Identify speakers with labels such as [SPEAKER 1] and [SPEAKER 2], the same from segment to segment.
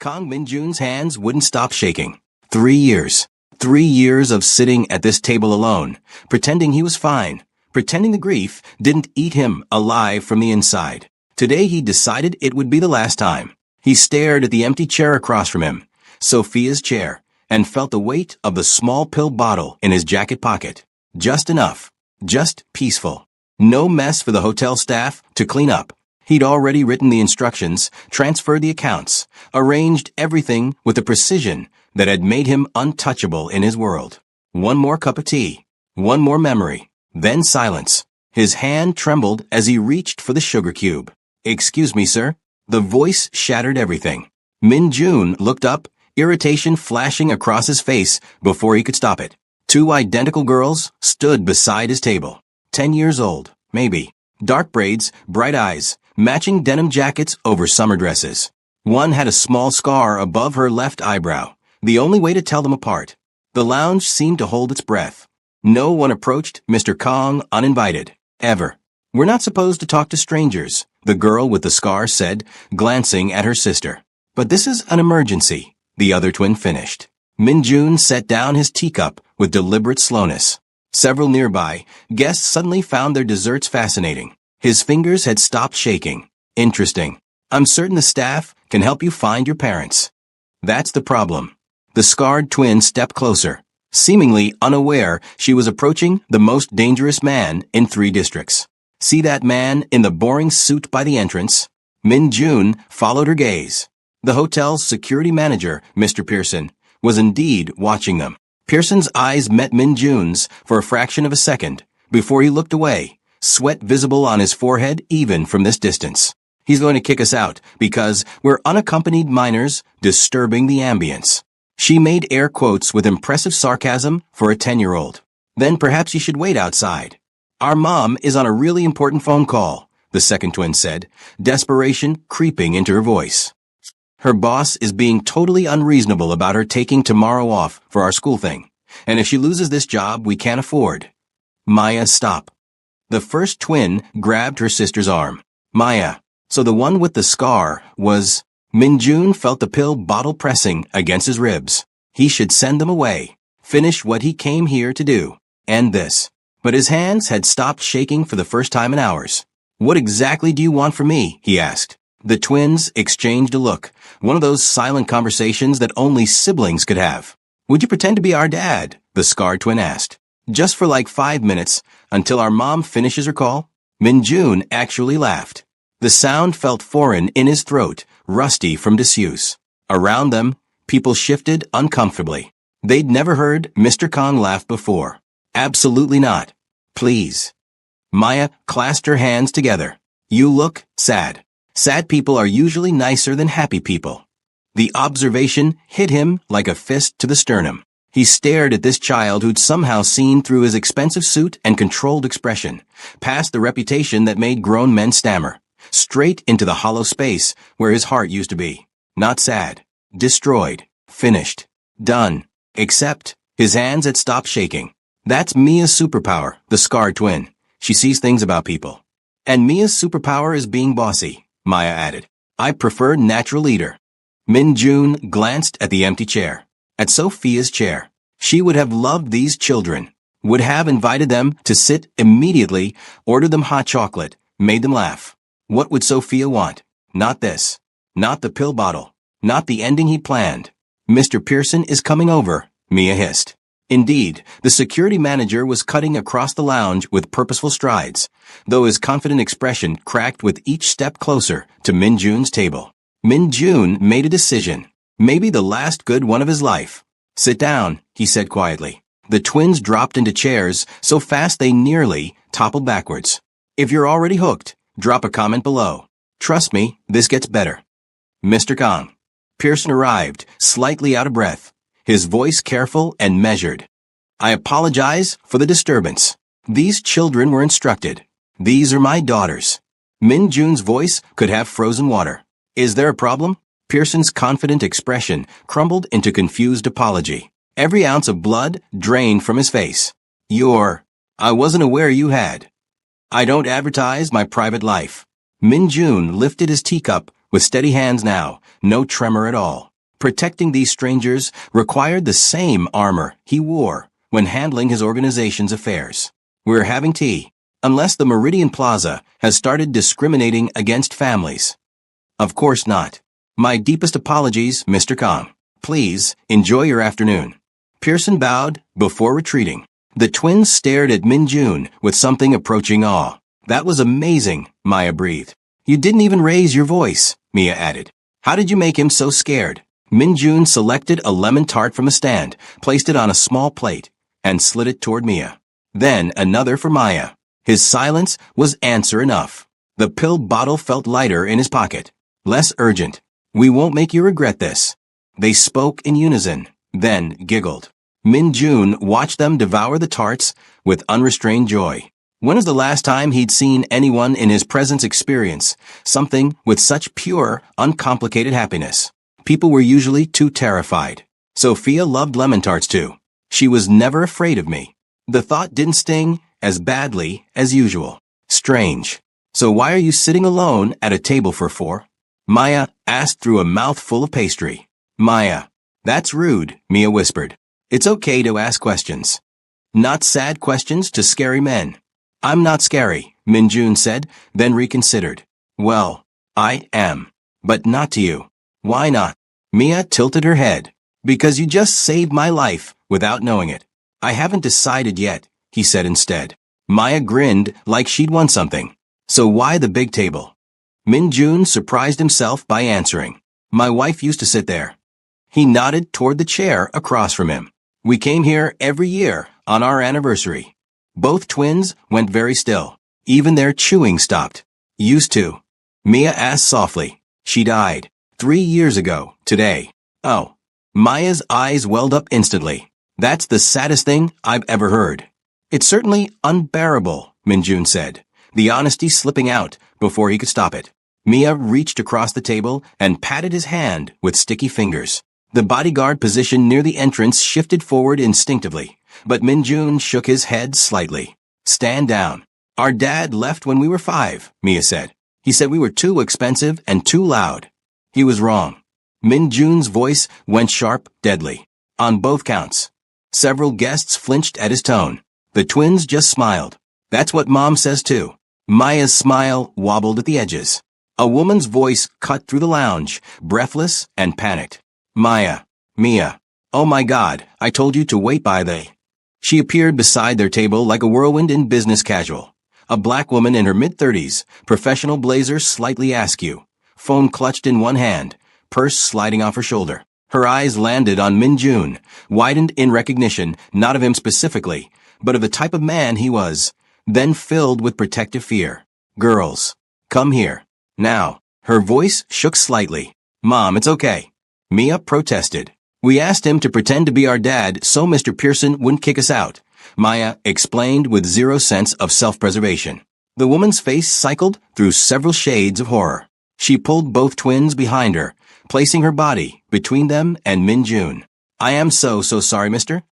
[SPEAKER 1] Kang Min-jun's hands wouldn't stop shaking. 3 years. 3 years of sitting at this table alone, pretending he was fine, pretending the grief didn't eat him alive from the inside. Today he decided it would be the last time. He stared at the empty chair across from him, Sophia's chair, and felt the weight of the small pill bottle in his jacket pocket. Just enough. Just peaceful. No mess for the hotel staff to clean up. He'd already written the instructions, transferred the accounts, arranged everything with the precision that had made him untouchable in his world. One more cup of tea. One more memory. Then silence. His hand trembled as he reached for the sugar cube. "Excuse me, sir." The voice shattered everything. Min-jun looked up, irritation flashing across his face before he could stop it. 2 identical girls stood beside his table. 10 years old, maybe. Dark braids, bright eyes, matching denim jackets over summer dresses. One had a small scar above her left eyebrow, the only way to tell them apart. The lounge seemed to hold its breath. No one approached Mr. Kang uninvited. Ever. "We're not supposed to talk to strangers," the girl with the scar said, glancing at her sister. "But this is an emergency," the other twin finished. Min-jun set down his teacup with deliberate slowness. Several nearby guests suddenly found their desserts fascinating. His fingers had stopped shaking. "Interesting. I'm certain the staff can help you find your parents." "That's the problem." The scarred twin stepped closer, seemingly unaware she was approaching the most dangerous man in 3 districts. "See that man in the boring suit by the entrance?" Min-jun followed her gaze. The hotel's security manager, Mr. Pearson, was indeed watching them. Pearson's eyes met Min-jun's for a fraction of a second before he looked away, sweat visible on his forehead even from this distance. "He's going to kick us out because we're unaccompanied minors disturbing the ambience." She made air quotes with impressive sarcasm for a 10-year-old. "Then perhaps you should wait outside." "Our mom is on a really important phone call," the second twin said, desperation creeping into her voice. "Her boss is being totally unreasonable about her taking tomorrow off for our school thing. And if she loses this job, we can't afford." "Maya, stop." The first twin grabbed her sister's arm. "Maya." So the one with the scar was... Min-jun felt the pill bottle pressing against his ribs. He should send them away. Finish what he came here to do. End this. But his hands had stopped shaking for the first time in hours. "What exactly do you want from me?" he asked. The twins exchanged a look, one of those silent conversations that only siblings could have. "Would you pretend to be our dad?" the scarred twin asked. "Just for like 5 minutes, until our mom finishes her call?" Min-jun actually laughed. The sound felt foreign in his throat, rusty from disuse. Around them, people shifted uncomfortably. They'd never heard Mr. Kang laugh before. "Absolutely not. Please." Maya clasped her hands together. "You look sad. Sad people are usually nicer than happy people." The observation hit him like a fist to the sternum. He stared at this child who'd somehow seen through his expensive suit and controlled expression, past the reputation that made grown men stammer, straight into the hollow space where his heart used to be. Not sad. Destroyed. Finished. Done. Except his hands had stopped shaking. "That's Mia's superpower," the scarred twin. "She sees things about people." "And Mia's superpower is being bossy," Maya added. "I prefer natural leader." Min-jun glanced at the empty chair. At Sophia's chair. She would have loved these children. Would have invited them to sit immediately, ordered them hot chocolate, made them laugh. What would Sophia want? Not this. Not the pill bottle. Not the ending he planned. "Mr. Pearson is coming over," Mia hissed. Indeed, the security manager was cutting across the lounge with purposeful strides, though his confident expression cracked with each step closer to Min-jun's table. Min-jun made a decision, maybe the last good one of his life. "Sit down," he said quietly. The twins dropped into chairs so fast they nearly toppled backwards. "If you're already hooked, drop a comment below. Trust me, this gets better." "Mr. Kang." Pearson arrived, slightly out of breath, his voice careful and measured. "I apologize for the disturbance. These children were instructed. These are my daughters." Min-jun's voice could have frozen water. "Is there a problem?" Pearson's confident expression crumbled into confused apology. Every ounce of blood drained from his face. I wasn't aware you had." "I don't advertise my private life." Min-jun lifted his teacup with steady hands now, no tremor at all. Protecting these strangers required the same armor he wore when handling his organization's affairs. We're having tea, unless the Meridian Plaza has started discriminating against families. Of course not. My deepest apologies, Mr. Kong. Please, enjoy your afternoon. Pearson bowed before retreating. The twins stared at Min-jun with something approaching awe. That was amazing, Maya breathed. You didn't even raise your voice, Mia added. How did you make him so scared? Min-jun selected a lemon tart from a stand, placed it on a small plate, and slid it toward Mia. Then another for Maya. His silence was answer enough. The pill bottle felt lighter in his pocket. Less urgent. We won't make you regret this. They spoke in unison, then giggled. Min-jun watched them devour the tarts with unrestrained joy. When was the last time he'd seen anyone in his presence experience something with such pure, uncomplicated happiness? People were usually too terrified. Sophia loved lemon tarts too. She was never afraid of me. The thought didn't sting as badly as usual. Strange. So why are you sitting alone at a table for four? Maya asked through a mouthful of pastry. Maya. That's rude, Mia whispered. It's okay to ask questions. Not sad questions to scary men. I'm not scary, Min-jun said, then reconsidered. Well, I am. But not to you. Why not? Mia tilted her head. Because you just saved my life without knowing it. I haven't decided yet, he said instead. Maya grinned like she'd won something. So why the big table? Min-jun surprised himself by answering. My wife used to sit there. He nodded toward the chair across from him. We came here every year on our anniversary. Both twins went very still. Even their chewing stopped. Used to. Mia asked softly. She died 3 years ago, today. Oh. Maya's eyes welled up instantly. That's the saddest thing I've ever heard. It's certainly unbearable, Min-jun said, the honesty slipping out before he could stop it. Mia reached across the table and patted his hand with sticky fingers. The bodyguard position near the entrance shifted forward instinctively, but Min-jun shook his head slightly. Stand down. Our dad left when we were 5, Mia said. He said we were too expensive and too loud. He was wrong. Min-jun's voice went sharp, deadly. On both counts. Several guests flinched at his tone. The twins just smiled. That's what Mom says too. Maya's smile wobbled at the edges. A woman's voice cut through the lounge, breathless and panicked. Maya. Mia. Oh my God, I told you to wait by the... She appeared beside their table like a whirlwind in business casual. A black woman in her mid-30s, professional blazer slightly askew, phone clutched in one hand, purse sliding off her shoulder. Her eyes landed on Min-jun, widened in recognition not of him specifically, but of the type of man he was, then filled with protective fear. Girls. Come here. Now. Her voice shook slightly. Mom, it's okay. Mia protested. We asked him to pretend to be our dad so Mr. Pearson wouldn't kick us out, Maya explained with zero sense of self-preservation. The woman's face cycled through several shades of horror. She pulled both twins behind her, placing her body between them and Min-jun. I am so sorry, Mr.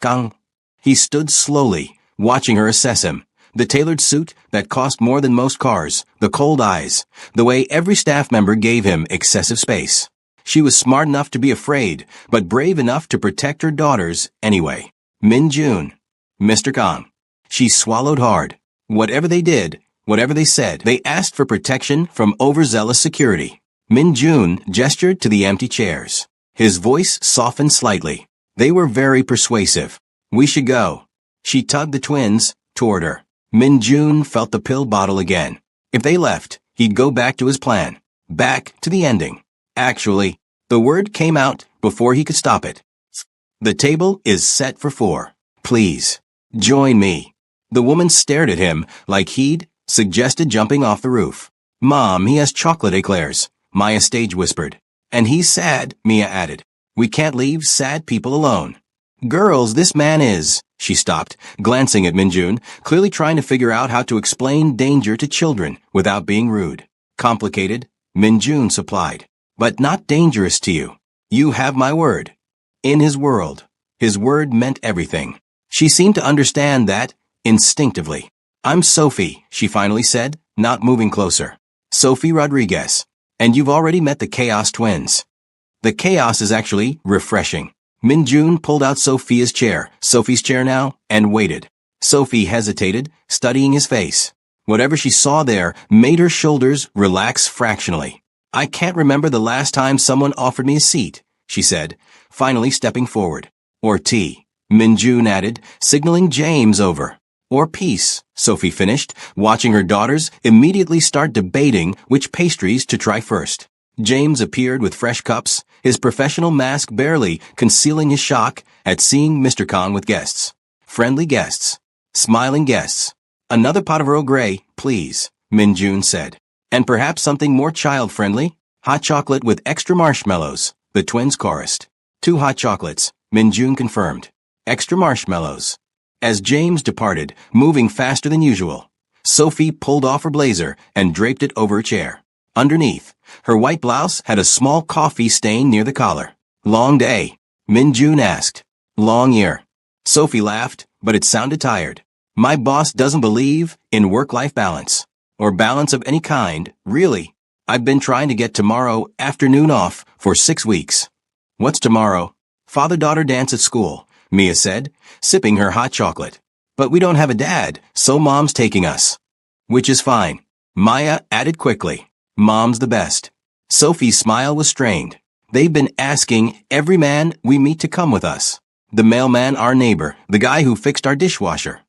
[SPEAKER 1] Kang. He stood slowly, watching her assess him. The tailored suit that cost more than most cars, the cold eyes, the way every staff member gave him excessive space. She was smart enough to be afraid, but brave enough to protect her daughters anyway. Min-jun. Mr. Kang. She swallowed hard. Whatever they did, whatever they said, they asked for protection from overzealous security. Min-jun gestured to the empty chairs. His voice softened slightly. They were very persuasive. We should go. She tugged the twins toward her. Min-jun felt the pill bottle again. If they left, he'd go back to his plan. Back to the ending. Actually, the word came out before he could stop it. The table is set for 4. Please, join me. The woman stared at him like he'd suggested jumping off the roof. Mom, he has chocolate eclairs, Maya stage whispered. And he's sad, Mia added. We can't leave sad people alone. Girls, this man is... She stopped, glancing at Min-jun, clearly trying to figure out how to explain danger to children without being rude. Complicated, Min-jun supplied. But not dangerous to you. You have my word. In his world, his word meant everything. She seemed to understand that instinctively. I'm Sophie, she finally said, not moving closer. Sophie Rodriguez. And you've already met the Chaos Twins. The chaos is actually refreshing. Min-jun pulled out Sophie's chair now, and waited. Sophie hesitated, studying his face. Whatever she saw there made her shoulders relax fractionally. I can't remember the last time someone offered me a seat, she said, finally stepping forward. Or tea, Min-jun added, signaling James over. Or peace, Sophie finished, watching her daughters immediately start debating which pastries to try first. James appeared with fresh cups, his professional mask barely concealing his shock at seeing Mr. Khan with guests. Friendly guests. Smiling guests. Another pot of Earl Grey, please, Min-jun said. And perhaps something more child-friendly? Hot chocolate with extra marshmallows, the twins chorused. 2 hot chocolates, Min-jun confirmed. Extra marshmallows. As James departed, moving faster than usual, Sophie pulled off her blazer and draped it over a chair. Underneath, her white blouse had a small coffee stain near the collar. Long day? Min-jun asked. Long year. Sophie laughed, but it sounded tired. My boss doesn't believe in work-life balance. Or balance of any kind, really. I've been trying to get tomorrow afternoon off for 6 weeks. What's tomorrow? Father-daughter dance at school, Mia said, sipping her hot chocolate. But we don't have a dad, so Mom's taking us. Which is fine. Maya added quickly. Mom's the best. Sophie's smile was strained. They've been asking every man we meet to come with us. The mailman, our neighbor, the guy who fixed our dishwasher.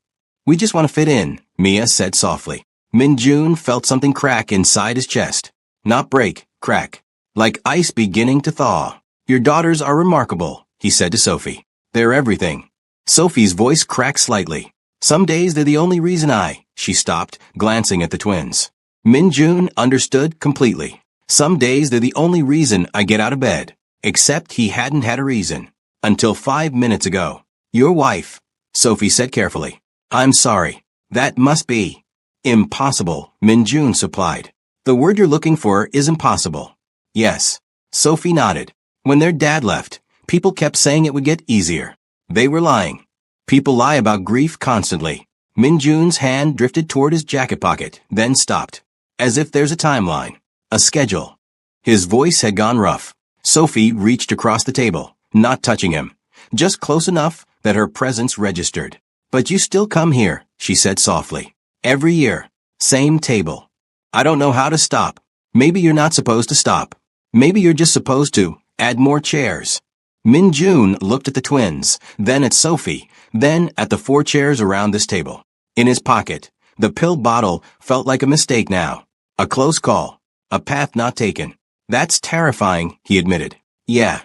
[SPEAKER 1] We just want to fit in, Mia said softly. Min-jun felt something crack inside his chest. Not break, crack. Like ice beginning to thaw. Your daughters are remarkable, he said to Sophie. They're everything. Sophie's voice cracked slightly. Some days they're the only reason she stopped, glancing at the twins. Min-jun understood completely. Some days they're the only reason I get out of bed. Except he hadn't had a reason. Until 5 minutes ago. Your wife, Sophie said carefully. I'm sorry. That must be impossible, Min-jun supplied. The word you're looking for is impossible. Yes. Sophie nodded. When their dad left, people kept saying it would get easier. They were lying. People lie about grief constantly. Min-jun's hand drifted toward his jacket pocket, then stopped. As if there's a timeline. A schedule. His voice had gone rough. Sophie reached across the table, not touching him. Just close enough that her presence registered. But you still come here, she said softly. Every year. Same table. I don't know how to stop. Maybe you're not supposed to stop. Maybe you're just supposed to add more chairs. Min-jun looked at the twins, then at Sophie, then at the 4 chairs around this table. In his pocket, the pill bottle felt like a mistake now. A close call. A path not taken. That's terrifying, he admitted. Yeah.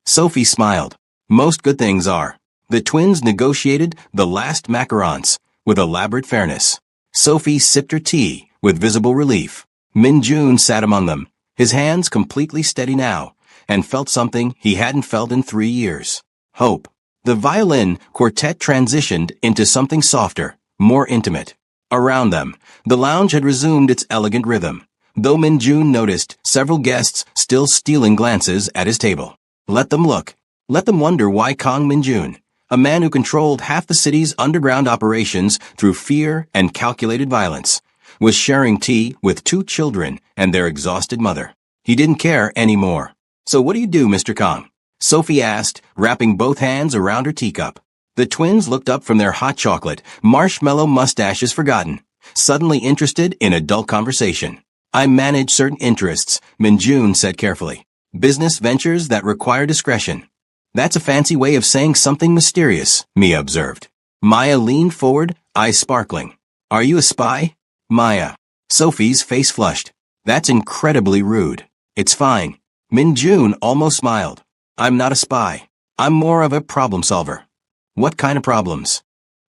[SPEAKER 1] Sophie smiled. Most good things are. The twins negotiated the last macarons with elaborate fairness. Sophie sipped her tea with visible relief. Min-jun sat among them, his hands completely steady now, and felt something he hadn't felt in 3 years. Hope. The violin quartet transitioned into something softer, more intimate. Around them, the lounge had resumed its elegant rhythm, though Min-jun noticed several guests still stealing glances at his table. Let them look. Let them wonder why Kang Min-jun, a man who controlled half the city's underground operations through fear and calculated violence, was sharing tea with 2 children and their exhausted mother. He didn't care anymore. So what do you do, Mr. Kang? Sophie asked, wrapping both hands around her teacup. The twins looked up from their hot chocolate, marshmallow mustaches forgotten, suddenly interested in adult conversation. I manage certain interests, Min-jun said carefully. Business ventures that require discretion. That's a fancy way of saying something mysterious, Mia observed. Maya leaned forward, eyes sparkling. Are you a spy? Maya. Sophie's face flushed. That's incredibly rude. It's fine. Min-jun almost smiled. I'm not a spy. I'm more of a problem solver. What kind of problems?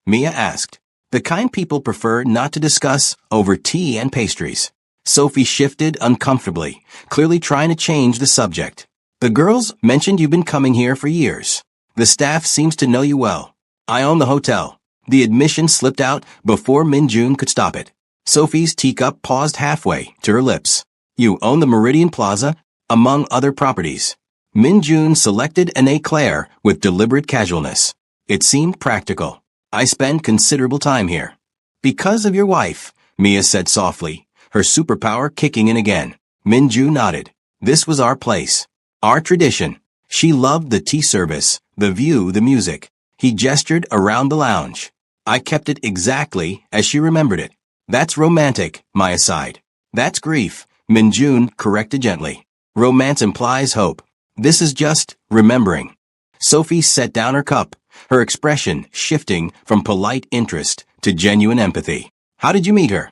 [SPEAKER 1] Mia asked. The kind people prefer not to discuss over tea and pastries. Sophie shifted uncomfortably, clearly trying to change the subject. The girls mentioned you've been coming here for years. The staff seems to know you well. I own the hotel. The admission slipped out before Min-jun could stop it. Sophie's teacup paused halfway to her lips. You own the Meridian Plaza, among other properties. Min-jun selected an éclair with deliberate casualness. It seemed practical. I spend considerable time here. Because of your wife, Mia said softly, her superpower kicking in again. Min-jun nodded. This was our place. Our tradition. She loved the tea service, the view, the music. He gestured around the lounge. I kept it exactly as she remembered it. That's romantic, Maya sighed. That's grief, Minjun corrected gently. Romance implies hope. This is just remembering. Sophie set down her cup, her expression shifting from polite interest to genuine empathy. How did you meet her?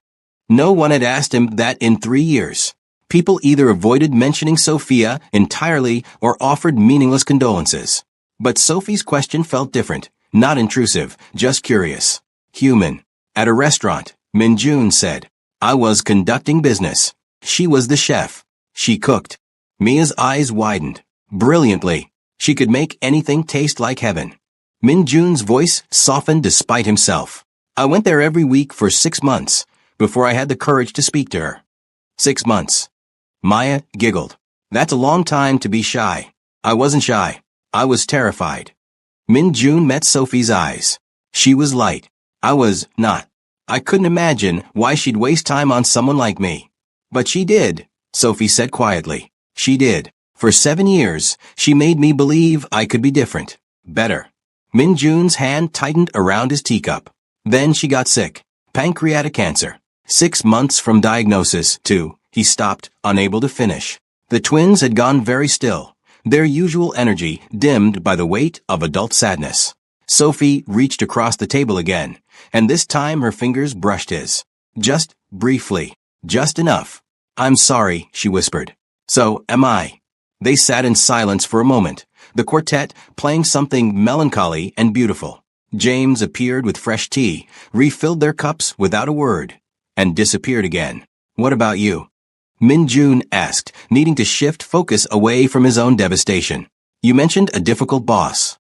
[SPEAKER 1] No one had asked him that in 3 years. People either avoided mentioning Sophia entirely or offered meaningless condolences. But Sophie's question felt different, not intrusive, just curious. Human. At a restaurant, Minjun said. I was conducting business. She was the chef. She cooked. Mia's eyes widened. Brilliantly. She could make anything taste like heaven. Minjun's voice softened despite himself. I went there every week for 6 months, before I had the courage to speak to her. 6 months. Maya giggled. That's a long time to be shy. I wasn't shy. I was terrified. Minjun met Sophie's eyes. She was light. I was not. I couldn't imagine why she'd waste time on someone like me. But she did, Sophie said quietly. She did. For 7 years, she made me believe I could be different. Better. Minjun's hand tightened around his teacup. Then she got sick. Pancreatic cancer. 6 months from diagnosis, too. He stopped, unable to finish. The twins had gone very still, their usual energy dimmed by the weight of adult sadness. Sophie reached across the table again, and this time her fingers brushed his. Just briefly. Just enough. I'm sorry, she whispered. So am I. They sat in silence for a moment, the quartet playing something melancholy and beautiful. James appeared with fresh tea, refilled their cups without a word, and disappeared again. What about you? Minjun asked, needing to shift focus away from his own devastation. You mentioned a difficult boss.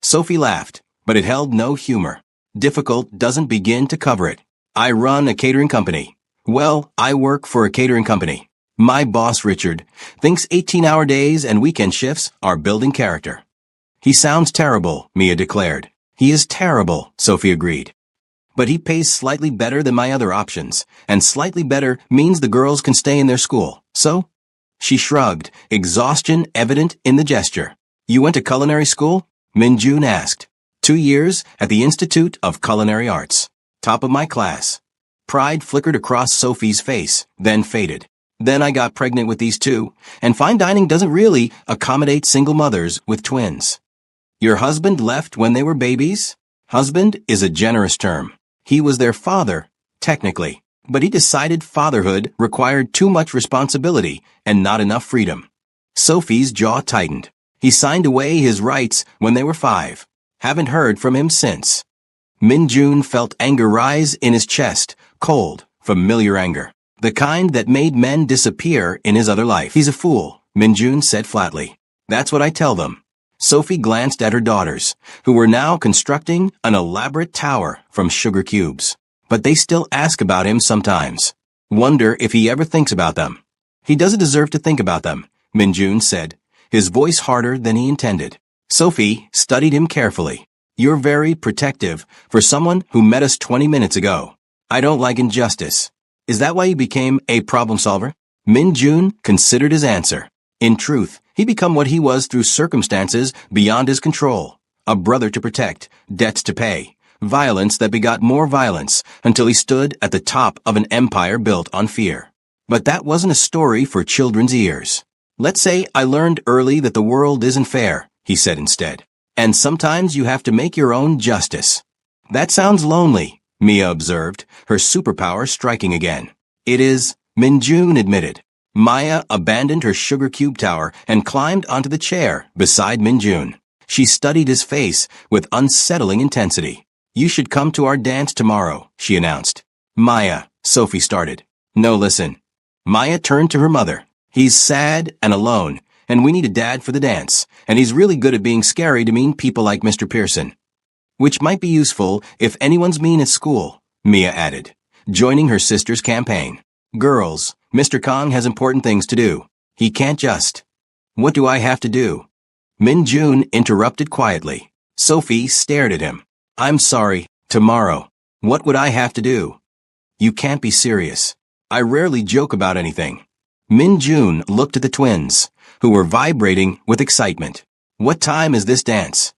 [SPEAKER 1] Sophie laughed, but it held no humor. Difficult doesn't begin to cover it. I run a catering company. Well, I work for a catering company. My boss, Richard, thinks 18-hour days and weekend shifts are building character. He sounds terrible, Mia declared. He is terrible, Sophie agreed. But he pays slightly better than my other options, and slightly better means the girls can stay in their school. So? She shrugged, exhaustion evident in the gesture. You went to culinary school? Minjun asked. 2 years at the Institute of Culinary Arts. Top of my class. Pride flickered across Sophie's face, then faded. Then I got pregnant with these two, and fine dining doesn't really accommodate single mothers with twins. Your husband left when they were babies? Husband is a generous term. He was their father, technically, but he decided fatherhood required too much responsibility and not enough freedom. Sophie's jaw tightened. He signed away his rights when they were 5. Haven't heard from him since. Minjun felt anger rise in his chest, cold, familiar anger. The kind that made men disappear in his other life. He's a fool, Minjun said flatly. That's what I tell them. Sophie glanced at her daughters, who were now constructing an elaborate tower from sugar cubes. But they still ask about him sometimes. Wonder if he ever thinks about them. He doesn't deserve to think about them, Minjun said, his voice harder than he intended. Sophie studied him carefully. You're very protective for someone who met us 20 minutes ago. I don't like injustice. Is that why you became a problem solver? Minjun considered his answer. In truth, he became what he was through circumstances beyond his control. A brother to protect, debts to pay, violence that begot more violence until he stood at the top of an empire built on fear. But that wasn't a story for children's ears. Let's say I learned early that the world isn't fair, he said instead. And sometimes you have to make your own justice. That sounds lonely, Mia observed, her superpower striking again. It is, Minjun admitted. Maya abandoned her sugar cube tower and climbed onto the chair beside Minjun. She studied his face with unsettling intensity. You should come to our dance tomorrow, she announced. Maya, Sophie started. No, listen. Maya turned to her mother. He's sad and alone, and we need a dad for the dance, and he's really good at being scary to mean people like Mr. Pearson. Which might be useful if anyone's mean at school, Mia added, joining her sister's campaign. Girls, Mr. Kong has important things to do. He can't just. What do I have to do? Minjun interrupted quietly. Sophie stared at him. I'm sorry, tomorrow. What would I have to do? You can't be serious. I rarely joke about anything. Min-jun looked at the twins, who were vibrating with excitement. What time is this dance?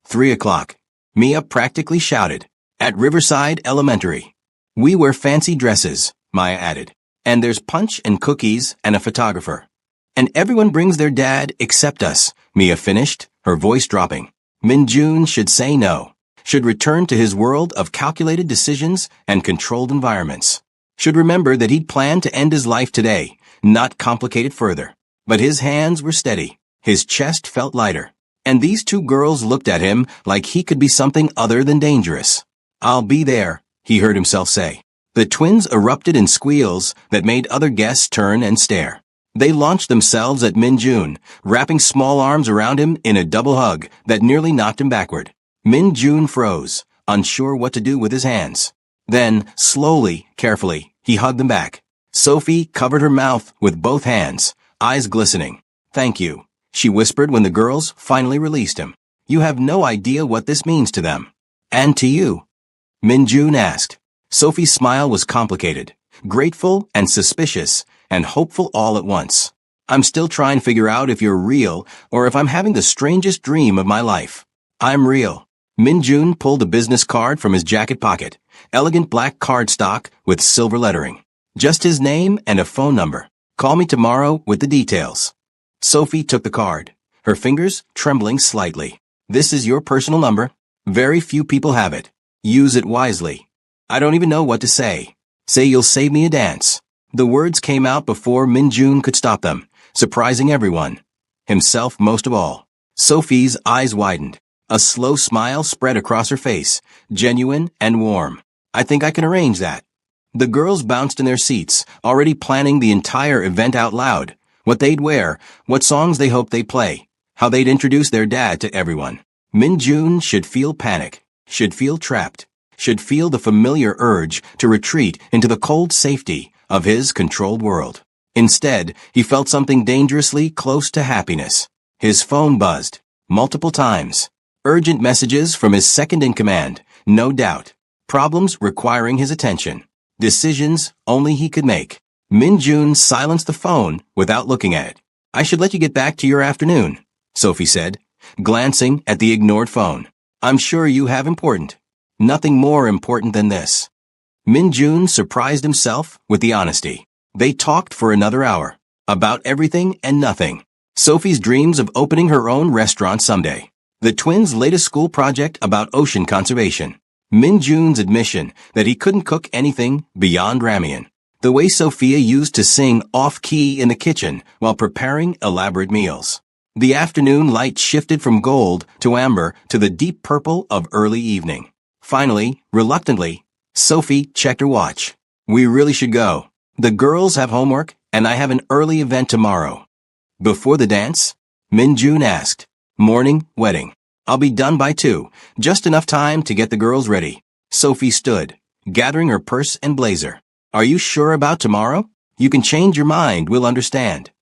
[SPEAKER 1] 3 o'clock. Mia practically shouted. At Riverside Elementary. We wear fancy dresses, Maya added. And there's punch and cookies and a photographer. And everyone brings their dad except us, Mia finished, her voice dropping. Min-jun should say no. Should return to his world of calculated decisions and controlled environments. Should remember that he'd planned to end his life today, not complicate it further. But his hands were steady. His chest felt lighter. And these two girls looked at him like he could be something other than dangerous. I'll be there, he heard himself say. The twins erupted in squeals that made other guests turn and stare. They launched themselves at Min-jun, wrapping small arms around him in a double hug that nearly knocked him backward. Min-jun froze, unsure what to do with his hands. Then, slowly, carefully, he hugged them back. Sophie covered her mouth with both hands, eyes glistening. Thank you, she whispered when the girls finally released him. You have no idea what this means to them. And to you? Min-jun asked. Sophie's smile was complicated, grateful and suspicious, and hopeful all at once. I'm still trying to figure out if you're real or if I'm having the strangest dream of my life. I'm real. Min-jun pulled a business card from his jacket pocket, elegant black cardstock with silver lettering. Just his name and a phone number. Call me tomorrow with the details. Sophie took the card, her fingers trembling slightly. This is your personal number. Very few people have it. Use it wisely. I don't even know what to say. Say you'll save me a dance. The words came out before Min-jun could stop them, surprising everyone. Himself most of all. Sophie's eyes widened. A slow smile spread across her face, genuine and warm. I think I can arrange that. The girls bounced in their seats, already planning the entire event out loud. What they'd wear, what songs they hoped they'd play, how they'd introduce their dad to everyone. Min-jun should feel panic, should feel trapped, should feel the familiar urge to retreat into the cold safety of his controlled world. Instead, he felt something dangerously close to happiness. His phone buzzed, multiple times. Urgent messages from his second-in-command, no doubt. Problems requiring his attention. Decisions only he could make. Min-jun silenced the phone without looking at it. I should let you get back to your afternoon, Sophie said, glancing at the ignored phone. I'm sure you have nothing more important than this. Min-jun surprised himself with the honesty. They talked for another hour, about everything and nothing. Sophie's dreams of opening her own restaurant someday. The twins' latest school project about ocean conservation. Min-jun's admission that he couldn't cook anything beyond ramen. The way Sophia used to sing off-key in the kitchen while preparing elaborate meals. The afternoon light shifted from gold to amber to the deep purple of early evening. Finally, reluctantly, Sophie checked her watch. We really should go. The girls have homework, and I have an early event tomorrow. Before the dance? Min-jun asked. Morning, wedding. I'll be done by 2, just enough time to get the girls ready. Sophie stood, gathering her purse and blazer. Are you sure about tomorrow? You can change your mind, we'll understand.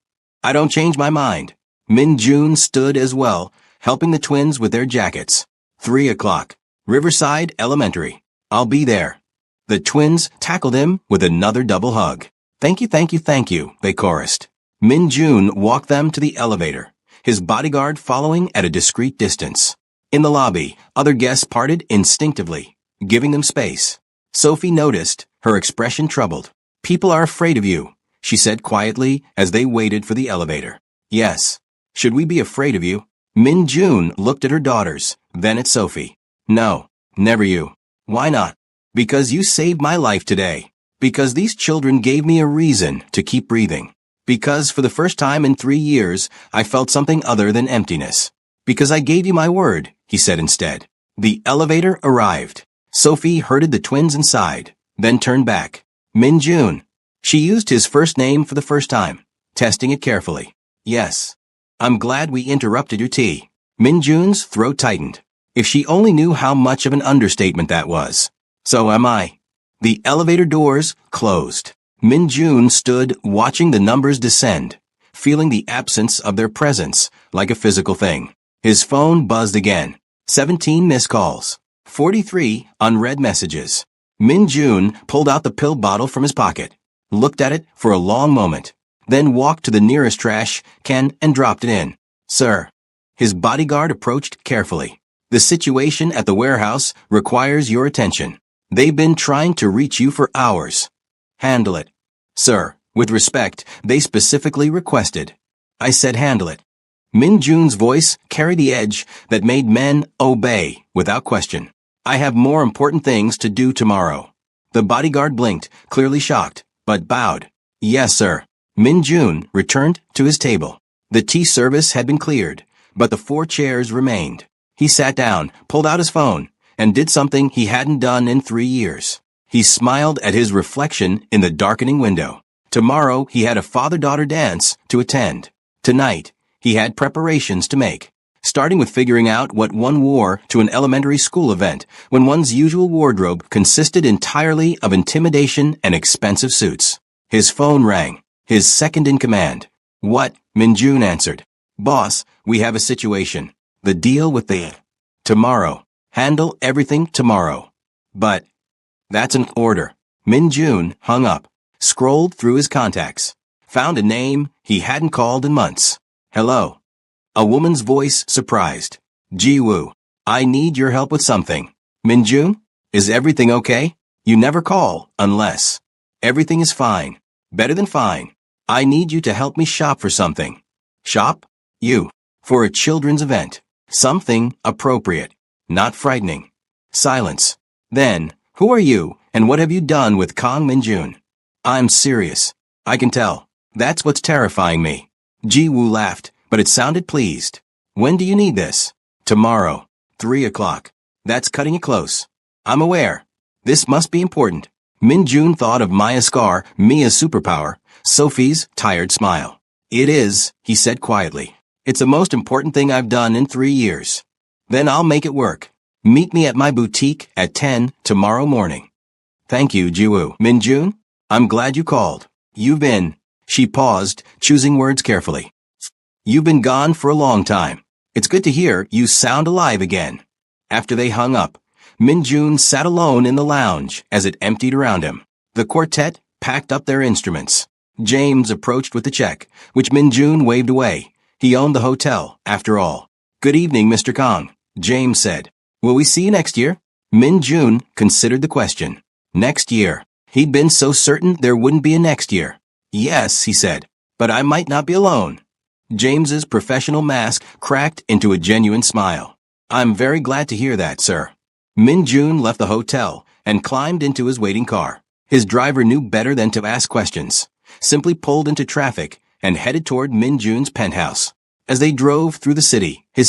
[SPEAKER 1] I don't change my mind. Min-jun stood as well, helping the twins with their jackets. 3 o'clock. Riverside Elementary. I'll be there. The twins tackled him with another double hug. Thank you, thank you, thank you, they chorused. Min-jun walked them to the elevator, his bodyguard following at a discreet distance. In the lobby, other guests parted instinctively, giving them space. Sophie noticed, her expression troubled. People are afraid of you, she said quietly as they waited for the elevator. Yes. Should we be afraid of you? Min-jun looked at her daughters, then at Sophie. No, never you. Why not? Because you saved my life today. Because these children gave me a reason to keep breathing. Because for the first time in 3 years, I felt something other than emptiness. Because I gave you my word, he said instead. The elevator arrived. Sophie herded the twins inside, then turned back. Min-jun. She used his first name for the first time, testing it carefully. Yes. I'm glad we interrupted your tea. Min-jun's throat tightened. If she only knew how much of an understatement that was. So am I. The elevator doors closed. Min-jun stood watching the numbers descend, feeling the absence of their presence like a physical thing. His phone buzzed again. 17 missed calls. 43 unread messages. Min-jun pulled out the pill bottle from his pocket, looked at it for a long moment, then walked to the nearest trash can and dropped it in. Sir. His bodyguard approached carefully. The situation at the warehouse requires your attention. They've been trying to reach you for hours. Handle it. Sir, with respect, they specifically requested. I said handle it. Min Jun's voice carried the edge that made men obey without question. I have more important things to do tomorrow. The bodyguard blinked, clearly shocked, but bowed. Yes, sir. Min Jun returned to his table. The tea service had been cleared, but the 4 chairs remained. He sat down, pulled out his phone, and did something he hadn't done in 3 years. He smiled at his reflection in the darkening window. Tomorrow he had a father-daughter dance to attend. Tonight, he had preparations to make, starting with figuring out what one wore to an elementary school event when one's usual wardrobe consisted entirely of intimidation and expensive suits. His phone rang. His second in command. What? Min Jun answered. Boss, we have a situation. The deal with the... Tomorrow. Handle everything tomorrow. But... That's an order. Min Jun hung up, scrolled through his contacts, found a name he hadn't called in months. Hello. A woman's voice surprised. Ji-woo, I need your help with something. Min Jun? Is everything okay? You never call, unless... Everything is fine. Better than fine. I need you to help me shop for something. Shop? You. For a children's event. Something appropriate. Not frightening. Silence. Then, who are you, and what have you done with Kang Min Jun? I'm serious. I can tell. That's what's terrifying me. Ji-woo laughed, but it sounded pleased. When do you need this? Tomorrow. 3 o'clock. That's cutting it close. I'm aware. This must be important. Min Jun thought of Maya's scar, Mia's superpower, Sophie's tired smile. It is, he said quietly. It's the most important thing I've done in 3 years. Then I'll make it work. Meet me at my boutique at 10 tomorrow morning. Thank you, Ji-woo. Min Jun? I'm glad you called. You've been... She paused, choosing words carefully. You've been gone for a long time. It's good to hear you sound alive again. After they hung up, Min Jun sat alone in the lounge as it emptied around him. The quartet packed up their instruments. James approached with the check, which Min Jun waved away. He owned the hotel, after all. Good evening, Mr. Kang, James said. Will we see you next year? Min Jun considered the question. Next year. He'd been so certain there wouldn't be a next year. Yes, he said, but I might not be alone. James's professional mask cracked into a genuine smile. I'm very glad to hear that, sir. Min Jun left the hotel and climbed into his waiting car. His driver knew better than to ask questions, simply pulled into traffic and headed toward Min Jun's penthouse. As they drove through his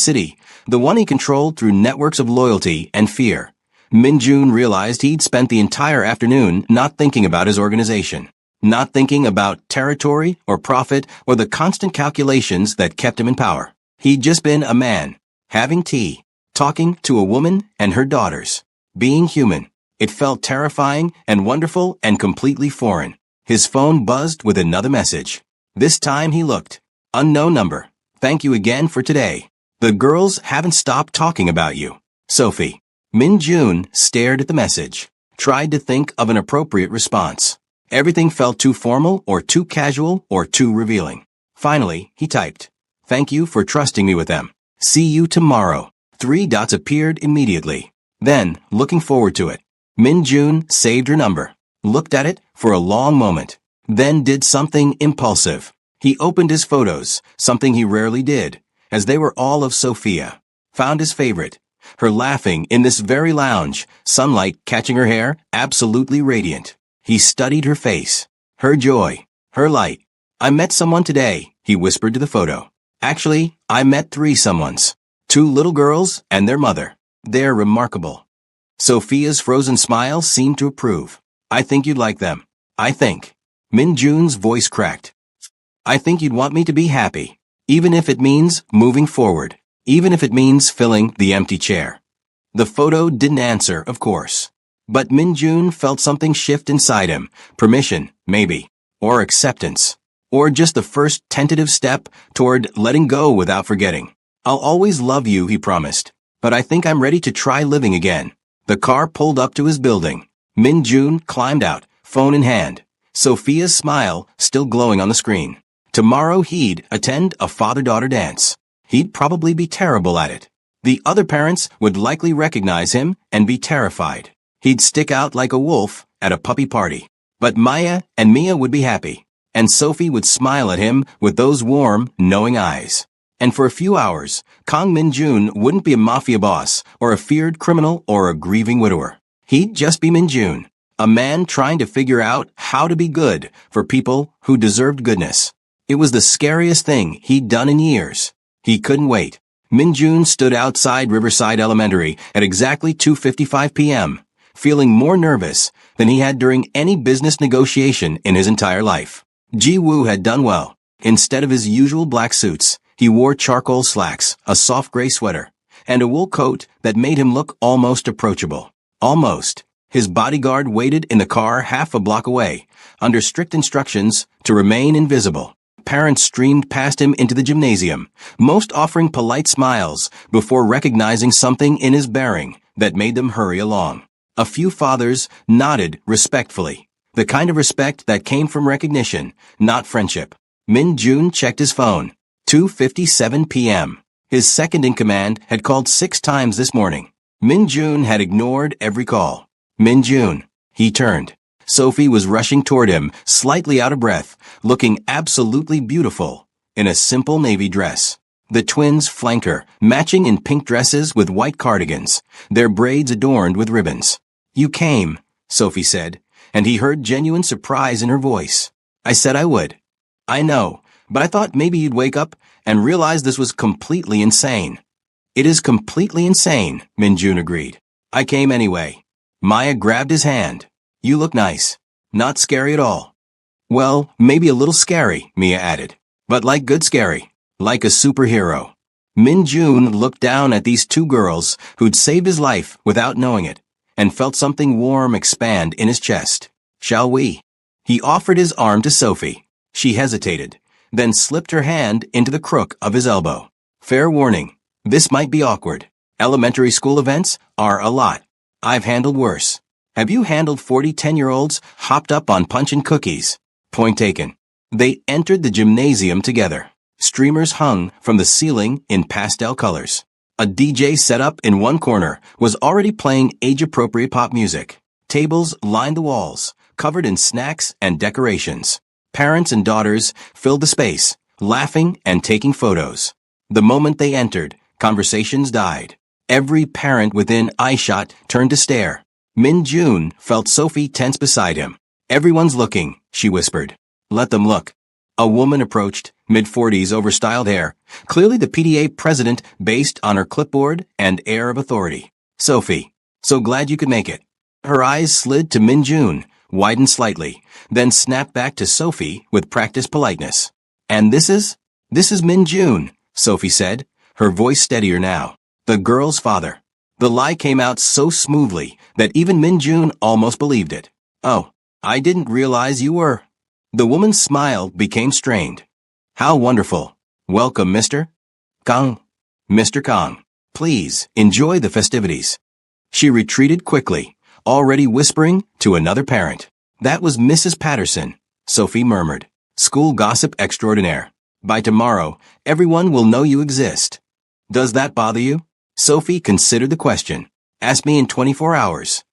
[SPEAKER 1] city, the one he controlled through networks of loyalty and fear, Min Jun realized he'd spent the entire afternoon not thinking about his organization, not thinking about territory or profit or the constant calculations that kept him in power. He'd just been a man, having tea, talking to a woman and her daughters, being human. It felt terrifying and wonderful and completely foreign. His phone buzzed with another message. This time he looked. Unknown number. Thank you again for today. The girls haven't stopped talking about you. Sophie. Min Jun stared at the message, tried to think of an appropriate response. Everything felt too formal or too casual or too revealing. Finally, he typed, Thank you for trusting me with them. See you tomorrow. 3 dots appeared immediately. Then, looking forward to it, Min Jun saved her number, looked at it for a long moment, then did something impulsive. He opened his photos, something he rarely did, as they were all of Sophia. Found his favorite, her laughing in this very lounge, sunlight catching her hair, absolutely radiant. He studied her face, her joy, her light. I met someone today, he whispered to the photo. Actually, I met 3 someones. 2 little girls and their mother. They're remarkable. Sophia's frozen smile seemed to approve. I think you'd like them. I think. Min Jun's voice cracked. I think you'd want me to be happy, even if it means moving forward, even if it means filling the empty chair. The photo didn't answer, of course. But Min Jun felt something shift inside him. Permission, maybe. Or acceptance. Or just the first tentative step toward letting go without forgetting. I'll always love you, he promised. But I think I'm ready to try living again. The car pulled up to his building. Min Jun climbed out, phone in hand. Sophia's smile still glowing on the screen. Tomorrow he'd attend a father-daughter dance. He'd probably be terrible at it. The other parents would likely recognize him and be terrified. He'd stick out like a wolf at a puppy party. But Maya and Mia would be happy, and Sophie would smile at him with those warm, knowing eyes. And for a few hours, Kang Min-jun wouldn't be a mafia boss or a feared criminal or a grieving widower. He'd just be Min-jun, a man trying to figure out how to be good for people who deserved goodness. It was the scariest thing he'd done in years. He couldn't wait. Min-jun stood outside Riverside Elementary at exactly 2:55 p.m., feeling more nervous than he had during any business negotiation in his entire life. Ji-woo had done well. Instead of his usual black suits, he wore charcoal slacks, a soft gray sweater, and a wool coat that made him look almost approachable. Almost. His bodyguard waited in the car half a block away, under strict instructions to remain invisible. Parents streamed past him into the gymnasium, most offering polite smiles before recognizing something in his bearing that made them hurry along. A few fathers nodded respectfully, the kind of respect that came from recognition, not friendship. Min-jun checked his phone. 2:57 p.m. His second-in-command had called 6 times this morning. Min-jun had ignored every call. Min-jun. He turned. Sophie was rushing toward him, slightly out of breath, looking absolutely beautiful, in a simple navy dress. The twins flanked her, matching in pink dresses with white cardigans, their braids adorned with ribbons. "You came," Sophie said, and he heard genuine surprise in her voice. "I said I would." "I know, but I thought maybe you'd wake up and realize this was completely insane." "It is completely insane," Min-jun agreed. "I came anyway." Maya grabbed his hand. "You look nice. Not scary at all." "Well, maybe a little scary," Mia added. "But like good scary. Like a superhero." Min-jun looked down at these two girls who'd saved his life without knowing it, and felt something warm expand in his chest. "Shall we?" He offered his arm to Sophie. She hesitated, then slipped her hand into the crook of his elbow. "Fair warning, this might be awkward. Elementary school events are a lot. I've handled worse. Have you handled 40 10-year-olds hopped up on punch and cookies?" Point taken. They entered the gymnasium together. Streamers hung from the ceiling in pastel colors. A DJ set up in one corner was already playing age-appropriate pop music. Tables lined the walls, covered in snacks and decorations. Parents and daughters filled the space, laughing and taking photos. The moment they entered, conversations died. Every parent within eyeshot turned to stare. Min-jun felt Sophie tense beside him. "Everyone's looking," she whispered. "Let them look." A woman approached, mid-40s over styled hair, clearly the PTA president based on her clipboard and air of authority. "Sophie, so glad you could make it." Her eyes slid to Min-jun, widened slightly, then snapped back to Sophie with practiced politeness. "And this is Min-jun," Sophie said, her voice steadier now. "The girl's father." The lie came out so smoothly that even Min-jun almost believed it. "Oh, I didn't realize you were." The woman's smile became strained. "How wonderful. Welcome, Mr. Kang." "Mr. Kang, please enjoy the festivities." She retreated quickly, already whispering to another parent. "That was Mrs. Patterson," Sophie murmured. "School gossip extraordinaire. By tomorrow, everyone will know you exist." "Does that bother you?" Sophie considered the question. "Ask me in 24 hours.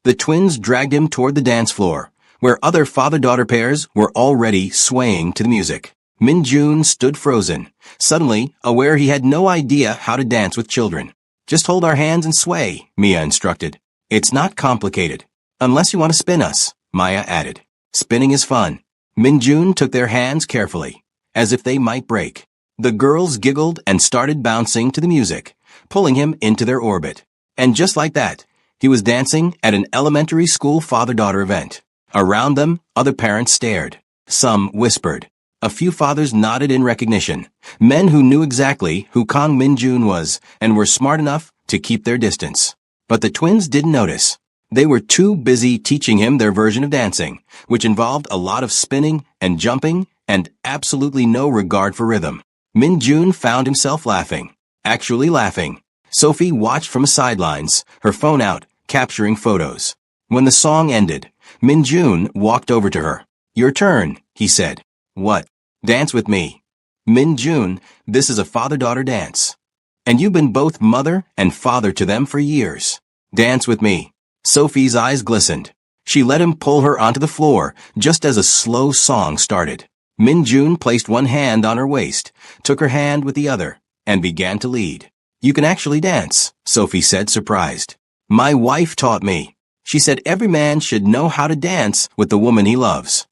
[SPEAKER 1] The twins dragged him toward the dance floor, where other father-daughter pairs were already swaying to the music. Min-jun stood frozen, suddenly aware he had no idea how to dance with children. "Just hold our hands and sway," Mia instructed. "It's not complicated. Unless you want to spin us," Maya added. "Spinning is fun." Min-jun took their hands carefully, as if they might break. The girls giggled and started bouncing to the music, pulling him into their orbit. And just like that, he was dancing at an elementary school father-daughter event. Around them, other parents stared. Some whispered. A few fathers nodded in recognition, men who knew exactly who Kang Min-jun was and were smart enough to keep their distance. But the twins didn't notice. They were too busy teaching him their version of dancing, which involved a lot of spinning and jumping and absolutely no regard for rhythm. Min-jun found himself laughing. Actually laughing. Sophie watched from the sidelines, her phone out, capturing photos. When the song ended, Min-jun walked over to her. "Your turn," he said. "What?" Dance with me. Min-jun, this is a father-daughter dance. And you've been both mother and father to them for years. Dance with me. Sophie's eyes glistened. She let him pull her onto the floor just as a slow song started. Min-jun placed one hand on her waist, took her hand with the other, and began to lead. You can actually dance, Sophie said, surprised. My wife taught me. She said every man should know how to dance with the woman he loves.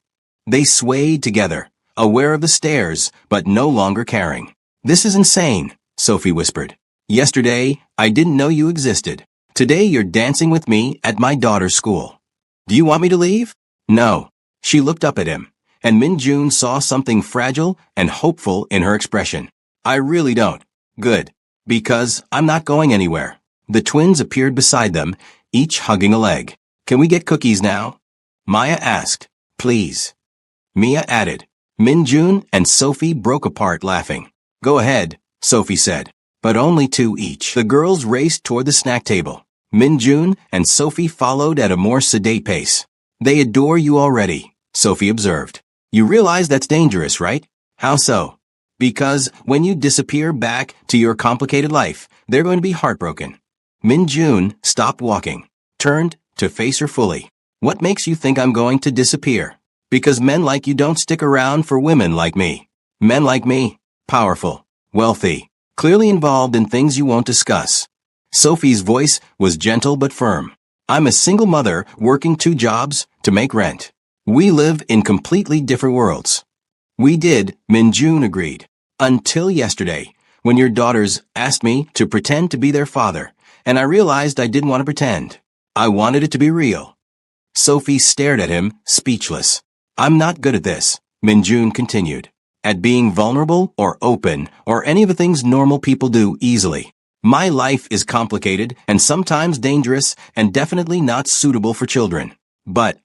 [SPEAKER 1] They swayed together, aware of the stares, but no longer caring. This is insane, Sophie whispered. Yesterday, I didn't know you existed. Today you're dancing with me at my daughter's school. Do you want me to leave? No. She looked up at him, and Min-jun saw something fragile and hopeful in her expression. I really don't. Good. Because I'm not going anywhere. The twins appeared beside them, each hugging a leg. Can we get cookies now? Maya asked. Please. Mia added. Min-jun and Sophie broke apart laughing. Go ahead, Sophie said. But only two each. The girls raced toward the snack table. Min-jun and Sophie followed at a more sedate pace. They adore you already, Sophie observed. You realize that's dangerous, right? How so? Because when you disappear back to your complicated life, they're going to be heartbroken. Min-jun stopped walking, turned to face her fully. What makes you think I'm going to disappear? Because men like you don't stick around for women like me. Men like me, powerful, wealthy, clearly involved in things you won't discuss. Sophie's voice was gentle but firm. I'm a single mother working 2 jobs to make rent. We live in completely different worlds. We did, Min-jun agreed. Until yesterday, when your daughters asked me to pretend to be their father, and I realized I didn't want to pretend. I wanted it to be real. Sophie stared at him, speechless. I'm not good at this, Min-jun continued. At being vulnerable or open or any of the things normal people do easily. My life is complicated and sometimes dangerous and definitely not suitable for children. But,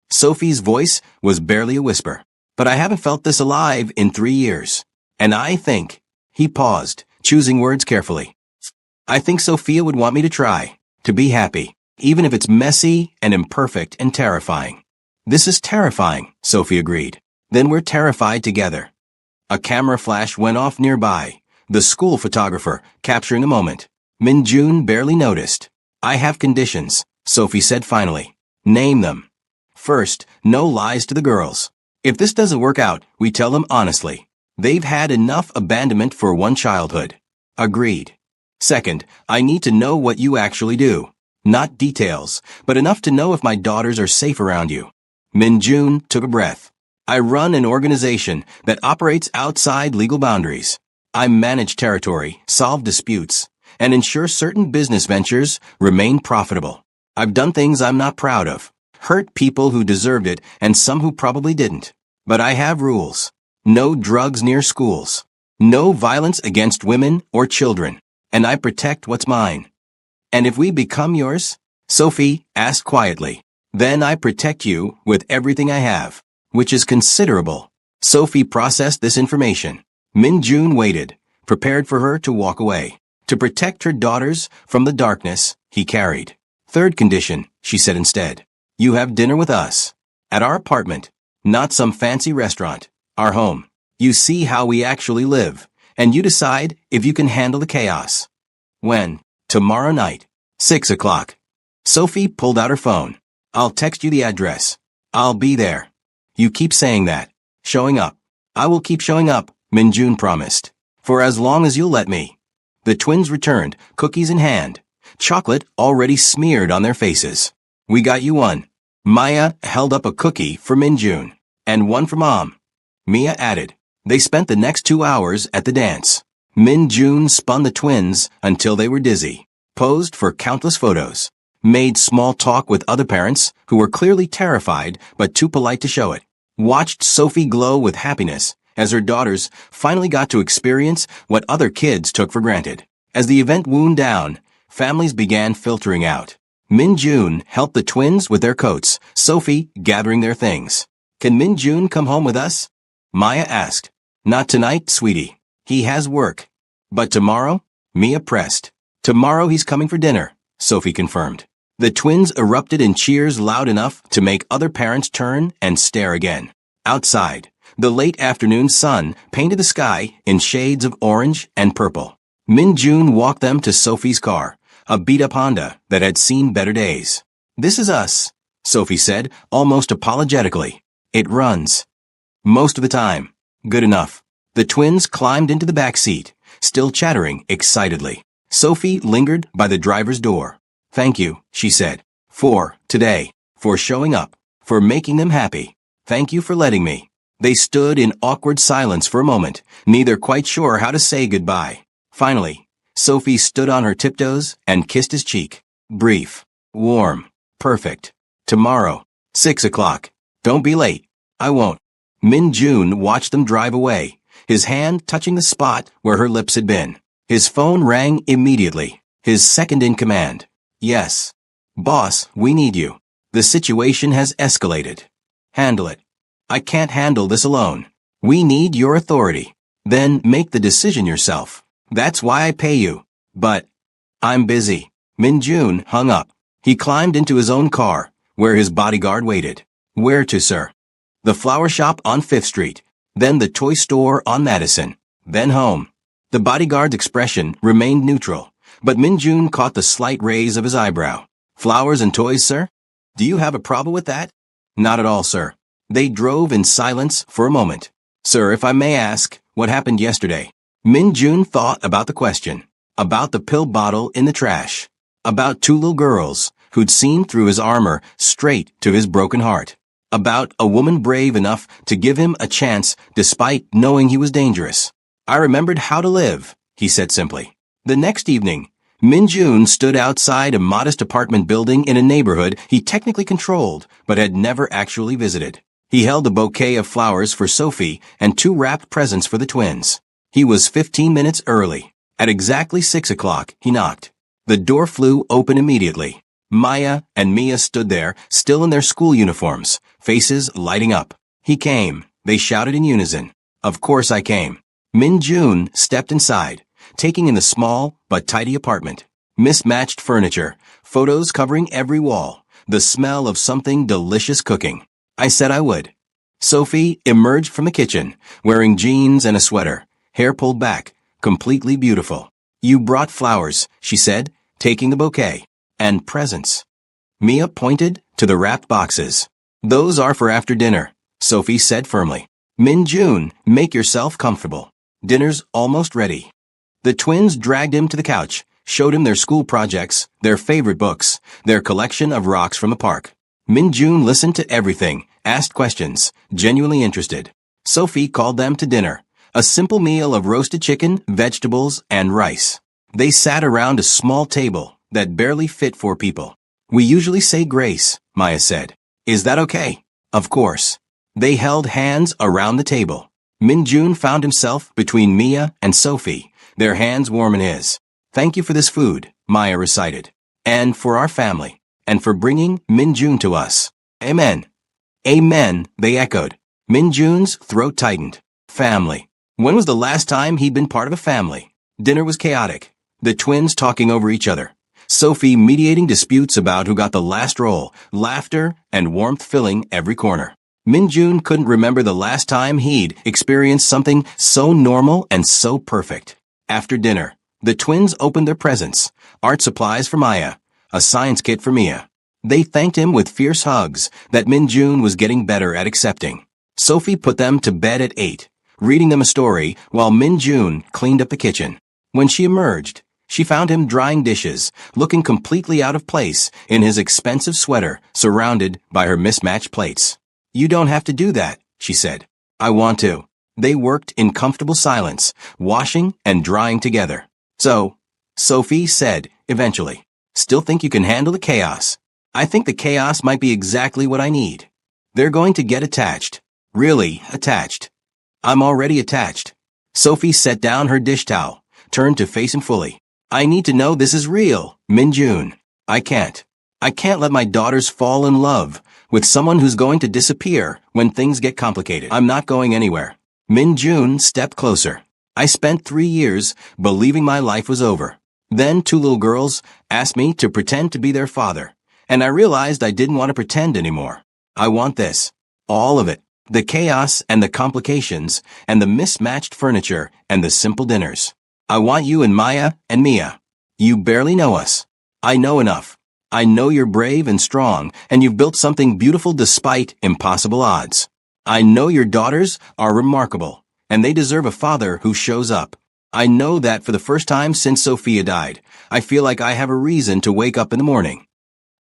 [SPEAKER 1] Sophie's voice was barely a whisper. But I haven't felt this alive in 3 years. And I think, he paused, choosing words carefully. I think Sophia would want me to try, to be happy, even if it's messy and imperfect and terrifying. This is terrifying, Sophie agreed. Then we're terrified together. A camera flash went off nearby, the school photographer capturing a moment. Min-jun barely noticed. I have conditions, Sophie said finally. Name them. First, no lies to the girls. If this doesn't work out, we tell them honestly. They've had enough abandonment for one childhood. Agreed. Second, I need to know what you actually do. Not details, but enough to know if my daughters are safe around you. Min-jun took a breath. I run an organization that operates outside legal boundaries. I manage territory, solve disputes, and ensure certain business ventures remain profitable. I've done things I'm not proud of, hurt people who deserved it and some who probably didn't. But I have rules. No drugs near schools. No violence against women or children. And I protect what's mine. And if we become yours, Sophie asked quietly, then I protect you with everything I have, which is considerable. Sophie processed this information. Min-jun waited, prepared for her to walk away, to protect her daughters from the darkness he carried. Third condition, she said instead. You have dinner with us. At our apartment, not some fancy restaurant, our home. You see how we actually live, and you decide if you can handle the chaos. When? Tomorrow night, 6 o'clock. Sophie pulled out her phone. I'll text you the address. I'll be there. You keep saying that. Showing up. I will keep showing up, Min-jun promised. For as long as you'll let me. The twins returned, cookies in hand, chocolate already smeared on their faces. We got you one. Maya held up a cookie for Min-jun, and one for Mom. Mia added. They spent the next 2 hours at the dance. Min-jun spun the twins until they were dizzy, posed for countless photos, made small talk with other parents who were clearly terrified but too polite to show it, watched Sophie glow with happiness as her daughters finally got to experience what other kids took for granted. As the event wound down, families began filtering out. Min-jun helped the twins with their coats, Sophie gathering their things. Can Min-jun come home with us? Maya asked. Not tonight, sweetie. He has work. But tomorrow? Mia pressed. Tomorrow he's coming for dinner, Sophie confirmed. The twins erupted in cheers loud enough to make other parents turn and stare again. Outside, The late afternoon sun painted the sky in shades of orange and purple. Min-June walked them to Sophie's car, a beat-up Honda that had seen better days. "This is us," Sophie said, almost apologetically. "It runs." "Most of the time." "Good enough." The twins climbed into the back seat, still chattering excitedly. Sophie lingered by the driver's door. "Thank you," she said, "for today, for showing up, for making them happy. Thank you for letting me." They stood in awkward silence for a moment, neither quite sure how to say goodbye. Finally, Sophie stood on her tiptoes and kissed his cheek. Brief. Warm. Perfect. "Tomorrow. 6 o'clock. Don't be late." "I won't." Min-June watched them drive away, his hand touching the spot where her lips had been. His phone rang immediately, his second in command. "Yes. Boss, we need you. The situation has escalated. Handle it." "I can't handle this alone. We need your authority." "Then make the decision yourself. That's why I pay you." "But I'm busy." Min-June hung up. He climbed into his own car, where his bodyguard waited. "Where to, sir?" "The flower shop on 5th Street, then the toy store on Madison, then home." The bodyguard's expression remained neutral, but Min-June caught the slight raise of his eyebrow. "Flowers and toys, sir? Do you have a problem with that?" "Not at all, sir." They drove in silence for a moment. "Sir, if I may ask, what happened yesterday?" Min-June thought about the question, about the pill bottle in the trash, about 2 little girls who'd seen through his armor straight to his broken heart, about a woman brave enough to give him a chance despite knowing he was dangerous. "I remembered how to live," he said simply. The next evening, Min-June stood outside a modest apartment building in a neighborhood he technically controlled but had never actually visited. He held a bouquet of flowers for Sophie and 2 wrapped presents for the twins. He was 15 minutes early. At exactly 6 o'clock, he knocked. The door flew open immediately. Maya and Mia stood there, still in their school uniforms, faces lighting up. "He came," they shouted in unison. "Of course I came." Min-June stepped inside, taking in the small but tidy apartment. Mismatched furniture, photos covering every wall, the smell of something delicious cooking. "I said I would." Sophie emerged from the kitchen, wearing jeans and a sweater, hair pulled back, completely beautiful. "You brought flowers," she said, taking the bouquet. "And presents." Mia pointed to the wrapped boxes. "Those are for after dinner," Sophie said firmly. "Min-June, make yourself comfortable. Dinner's almost ready." The twins dragged him to the couch, showed him their school projects, their favorite books, their collection of rocks from the park. Min-June listened to everything, asked questions, genuinely interested. Sophie called them to dinner, a simple meal of roasted chicken, vegetables, and rice. They sat around a small table that barely fit 4 people. "We usually say grace," Maya said. "Is that okay?" "Of course." They held hands around the table. Min-June found himself between Mia and Sophie, their hands warm in his. "Thank you for this food," Maya recited. "And for our family. And for bringing Min-June to us." "Amen." "Amen," they echoed. Min-June's throat tightened. Family. When was the last time he'd been part of a family? Dinner was chaotic. The twins talking over each other. Sophie mediating disputes about who got the last roll, laughter and warmth filling every corner. Min-June couldn't remember the last time he'd experienced something so normal and so perfect. After dinner, the twins opened their presents, art supplies for Maya, a science kit for Mia. They thanked him with fierce hugs that Min-June was getting better at accepting. Sophie put them to bed at 8, reading them a story while Min-June cleaned up the kitchen. When she emerged, she found him drying dishes, looking completely out of place in his expensive sweater, surrounded by her mismatched plates. "You don't have to do that," she said. "I want to." They worked in comfortable silence, washing and drying together. "So," Sophie said eventually, "still think you can handle the chaos?" "I think the chaos might be exactly what I need." "They're going to get attached. Really attached." "I'm already attached." Sophie set down her dish towel, turned to face him fully. "I need to know this is real, Min-June. I can't let my daughters fall in love with someone who's going to disappear when things get complicated. I'm not going anywhere." Min-June stepped closer. "I spent 3 years believing my life was over. Then 2 little girls asked me to pretend to be their father, and I realized I didn't want to pretend anymore. I want this. All of it. The chaos and the complications, and the mismatched furniture and the simple dinners. I want you and Maya and Mia. You barely know us. I know enough. I know you're brave and strong, and you've built something beautiful despite impossible odds. I know your daughters are remarkable, and they deserve a father who shows up. I know that for the first time since Sophia died, I feel like I have a reason to wake up in the morning.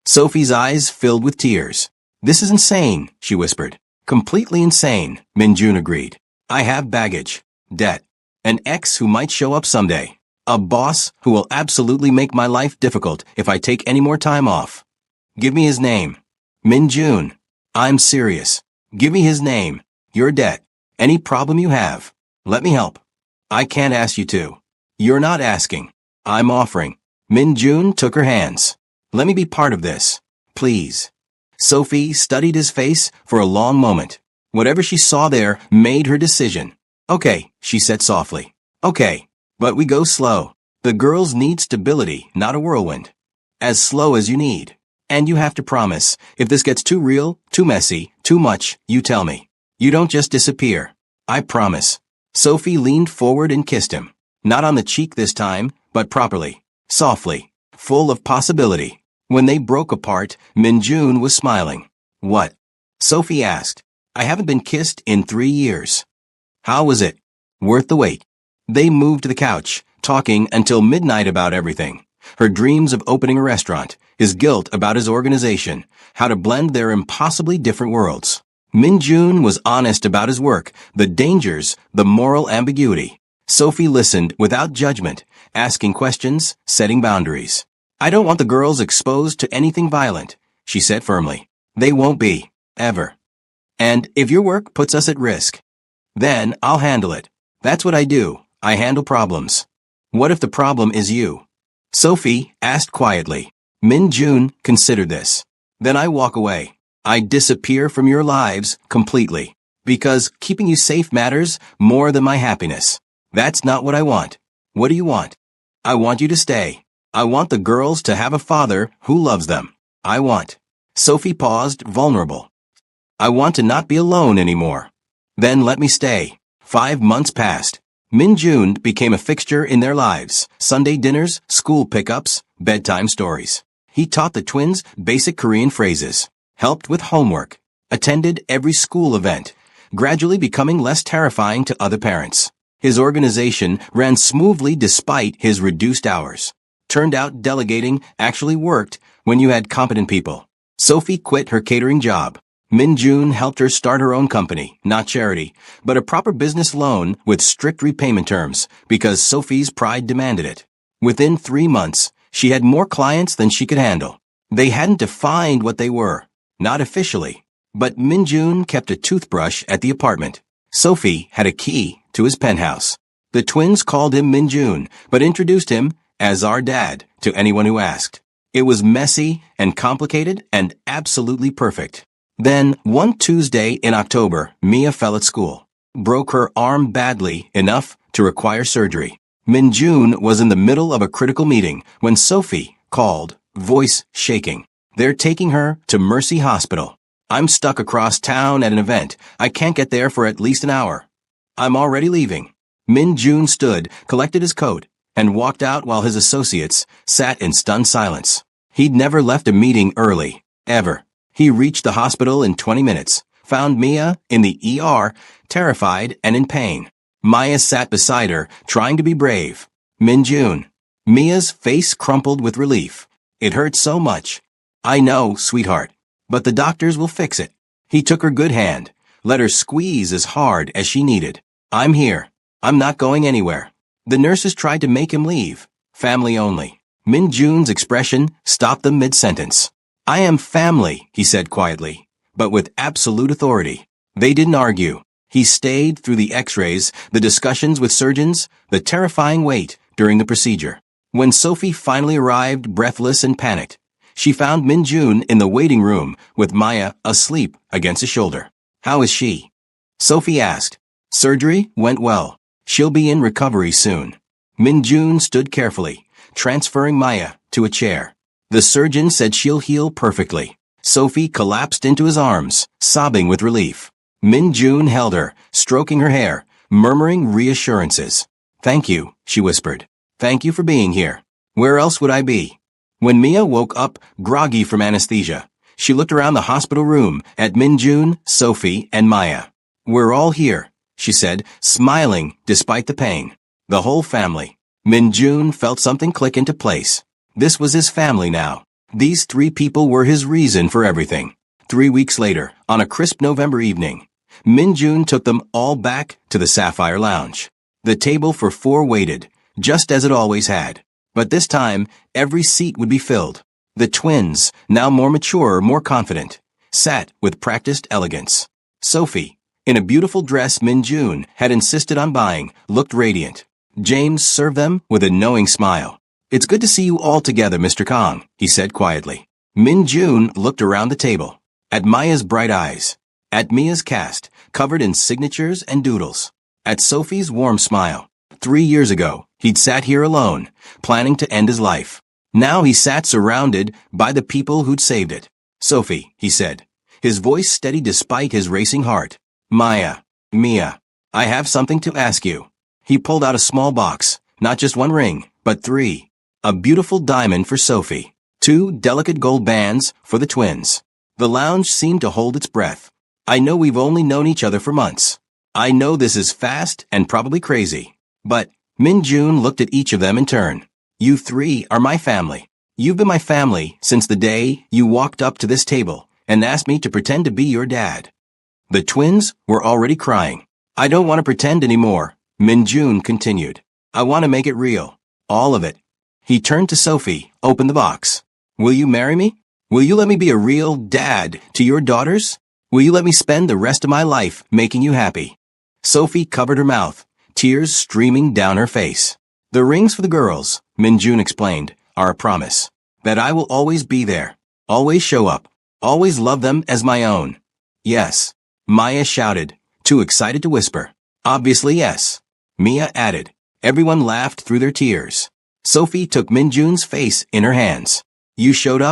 [SPEAKER 1] Sophie's eyes filled with tears. This is insane, she whispered. Completely insane, Minjun agreed. I have baggage, debt, an ex who might show up someday, a boss who will absolutely make my life difficult if I take any more time off. Give me his name. Minjun. I'm serious. Give me his name, your debt, any problem you have. Let me help. I can't ask you to. You're not asking. I'm offering. Minjun took her hands. Let me be part of this. Please. Sophie studied his face for a long moment. Whatever she saw there made her decision. Okay, she said softly. Okay, but we go slow. The girls need stability, not a whirlwind. As slow as you need. And you have to promise, if this gets too real, too messy, too much, you tell me. You don't just disappear. I promise. Sophie leaned forward and kissed him. Not on the cheek this time, but properly. Softly. Full of possibility. When they broke apart, Minjun was smiling. What? Sophie asked. I haven't been kissed in 3 years. How was it? Worth the wait. They moved to the couch, talking until midnight about everything. Her dreams of opening a restaurant, his guilt about his organization, how to blend their impossibly different worlds. Minjun was honest about his work, the dangers, the moral ambiguity. Sophie listened without judgment, asking questions, setting boundaries. I don't want the girls exposed to anything violent, she said firmly. They won't be, ever. And if your work puts us at risk, then I'll handle it. That's what I do. I handle problems. What if the problem is you? Sophie asked quietly. Minjun considered this. Then I walk away. I disappear from your lives completely. Because keeping you safe matters more than my happiness. That's not what I want. What do you want? I want you to stay. I want the girls to have a father who loves them. I want. Sophie paused, vulnerable. I want to not be alone anymore. Then let me stay. 5 months passed. Minjun became a fixture in their lives. Sunday dinners, school pickups, bedtime stories. He taught the twins basic Korean phrases, helped with homework, attended every school event, gradually becoming less terrifying to other parents. His organization ran smoothly despite his reduced hours. Turned out delegating actually worked when you had competent people. Sophie quit her catering job. Minjun helped her start her own company, not charity, but a proper business loan with strict repayment terms because Sophie's pride demanded it. Within 3 months, she had more clients than she could handle. They hadn't defined what they were, not officially, but Minjun kept a toothbrush at the apartment. Sophie had a key to his penthouse. The twins called him Minjun, but introduced him as our dad to anyone who asked. It was messy and complicated and absolutely perfect. Then, one Tuesday in October, Mia fell at school. Broke her arm badly enough to require surgery. Minjun was in the middle of a critical meeting when Sophie called, voice shaking. They're taking her to Mercy Hospital. I'm stuck across town at an event. I can't get there for at least an hour. I'm already leaving. Minjun stood, collected his coat, and walked out while his associates sat in stunned silence. He'd never left a meeting early, ever. He reached the hospital in 20 minutes, found Mia in the ER, terrified and in pain. Maya sat beside her, trying to be brave. Minjun. Mia's face crumpled with relief. It hurt so much. I know, sweetheart, but the doctors will fix it. He took her good hand, let her squeeze as hard as she needed. I'm here. I'm not going anywhere. The nurses tried to make him leave. Family only. Minjun's expression stopped them mid-sentence. I am family, he said quietly, but with absolute authority. They didn't argue. He stayed through the x-rays, the discussions with surgeons, the terrifying wait during the procedure. When Sophie finally arrived, breathless and panicked, she found Minjun in the waiting room with Maya asleep against his shoulder. How is she? Sophie asked. Surgery went well. She'll be in recovery soon. Minjun stood carefully, transferring Maya to a chair. The surgeon said she'll heal perfectly. Sophie collapsed into his arms, sobbing with relief. Min-jun held her, stroking her hair, murmuring reassurances. "Thank you," she whispered. "Thank you for being here. Where else would I be?" When Mia woke up, groggy from anesthesia, she looked around the hospital room at Min-jun, Sophie, and Maya. "We're all here," she said, smiling despite the pain. The whole family. Min-jun felt something click into place. This was his family now. These 3 people were his reason for everything. 3 weeks later, on a crisp November evening, Min-jun took them all back to the Sapphire Lounge. The table for 4 waited, just as it always had. But this time, every seat would be filled. The twins, now more mature, more confident, sat with practiced elegance. Sophie, in a beautiful dress Min-jun had insisted on buying, looked radiant. James served them with a knowing smile. "It's good to see you all together, Mr. Kong," he said quietly. Min-jun looked around the table, at Maya's bright eyes, at Mia's cast, covered in signatures and doodles, at Sophie's warm smile. 3 years ago, he'd sat here alone, planning to end his life. Now he sat surrounded by the people who'd saved it. "Sophie," he said, his voice steady despite his racing heart. "Maya, Mia, I have something to ask you." He pulled out a small box, not just 1 ring, but 3. A beautiful diamond for Sophie, 2 delicate gold bands for the twins. The lounge seemed to hold its breath. "I know we've only known each other for months. I know this is fast and probably crazy. But," Min-jun looked at each of them in turn, "you 3 are my family. You've been my family since the day you walked up to this table and asked me to pretend to be your dad." The twins were already crying. "I don't want to pretend anymore," Min-jun continued. "I want to make it real. All of it." He turned to Sophie, opened the box. "Will you marry me? Will you let me be a real dad to your daughters? Will you let me spend the rest of my life making you happy?" Sophie covered her mouth, tears streaming down her face. "The rings for the girls," Min-jun explained, "are a promise. That I will always be there. Always show up. Always love them as my own." "Yes," Maya shouted, too excited to whisper. "Obviously yes," Mia added. Everyone laughed through their tears. Sophie took Min-jun's face in her hands. "You showed up